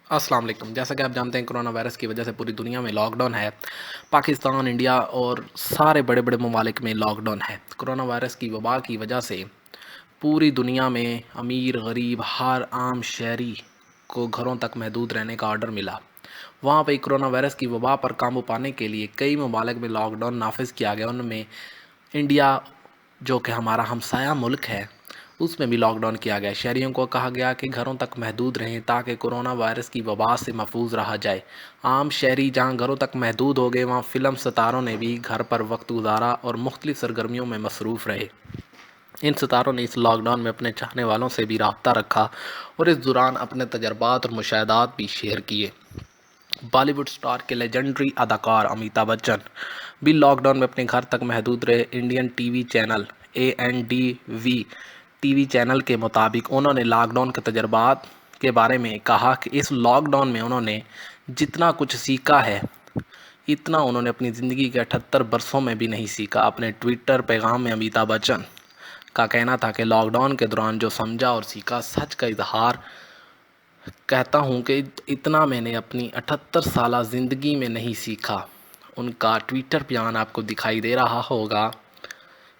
السلام علیکم۔ جیسا کہ آپ جانتے ہیں کرونا وائرس کی وجہ سے پوری دنیا میں لاک ڈاؤن ہے۔ پاکستان، انڈیا اور سارے بڑے بڑے ممالک میں لاک ڈاؤن ہے۔ کرونا وائرس کی وبا کی وجہ سے پوری دنیا میں امیر غریب ہر عام شہری کو گھروں تک محدود رہنے کا آرڈر ملا۔ وہاں پہ کرونا وائرس کی وبا پر قابو پانے کے لیے کئی ممالک میں لاک ڈاؤن نافذ کیا گیا۔ ان میں انڈیا، جو کہ ہمارا ہمسایہ ملک ہے، اس میں بھی لاک ڈاؤن کیا گیا۔ شہریوں کو کہا گیا کہ گھروں تک محدود رہیں تاکہ کرونا وائرس کی وبا سے محفوظ رہا جائے۔ عام شہری جہاں گھروں تک محدود ہو گئے، وہاں فلم ستاروں نے بھی گھر پر وقت گزارا اور مختلف سرگرمیوں میں مصروف رہے۔ ان ستاروں نے اس لاک ڈاؤن میں اپنے چاہنے والوں سے بھی رابطہ رکھا اور اس دوران اپنے تجربات اور مشاہدات بھی شیئر کیے۔ بالی ووڈ سٹار کے لیجنڈری اداکار امیتابھ بچن بھی لاک ڈاؤن میں اپنے گھر تک محدود رہے۔ Indian T V channel ANDV T V channel کے مطابق انہوں نے لاک ڈاؤن کے تجربات کے بارے میں کہا کہ اس لاک ڈاؤن میں انہوں نے جتنا کچھ سیکھا ہے، اتنا انہوں نے اپنی زندگی کے 78 برسوں میں بھی نہیں سیکھا۔ اپنے ٹویٹر پیغام میں امیتابھ بچن کا کہنا تھا کہ لاک ڈاؤن کے دوران جو سمجھا اور سیکھا، سچ کا اظہار کہتا ہوں کہ اتنا میں نے اپنی 78 سالہ زندگی میں نہیں سیکھا۔ ان کا ٹویٹر بیان آپ کو دکھائی دے رہا ہوگا۔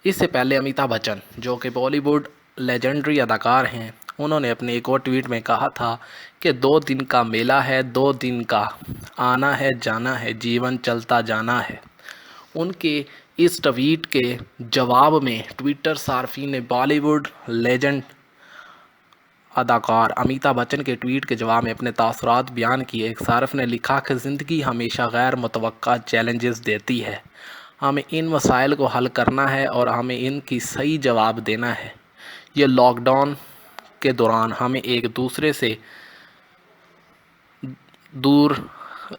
اس سے پہلے امیتابھ بچن، جو کہ بالی ووڈ لیجنڈری اداکار ہیں، انہوں نے اپنے ایک اور ٹویٹ میں کہا تھا کہ 2 دن کا میلہ ہے، 2 دن کا آنا ہے جانا ہے، جیون چلتا جانا ہے۔ ان کے اس ٹویٹ کے جواب میں ٹویٹر صارفین نے بالی ووڈ لیجنڈ اداکار امیتابھ بچن کے ٹویٹ کے جواب میں اپنے تاثرات بیان کیے۔ ایک صارف نے لکھا کہ زندگی ہمیشہ غیر متوقع چیلنجز دیتی ہے۔ ہمیں ان مسائل کو حل کرنا ہے اور ہمیں ان کی صحیح جواب دینا ہے۔ یہ لاک ڈاؤن کے دوران ہمیں ایک دوسرے سے دور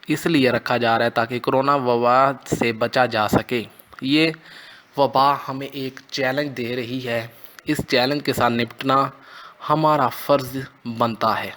اس لیے رکھا جا رہا ہے تاکہ کرونا وبا سے بچا جا سکے۔ یہ وبا ہمیں ایک چیلنج دے رہی ہے۔ اس چیلنج کے ساتھ نپٹنا ہمارا فرض بنتا ہے۔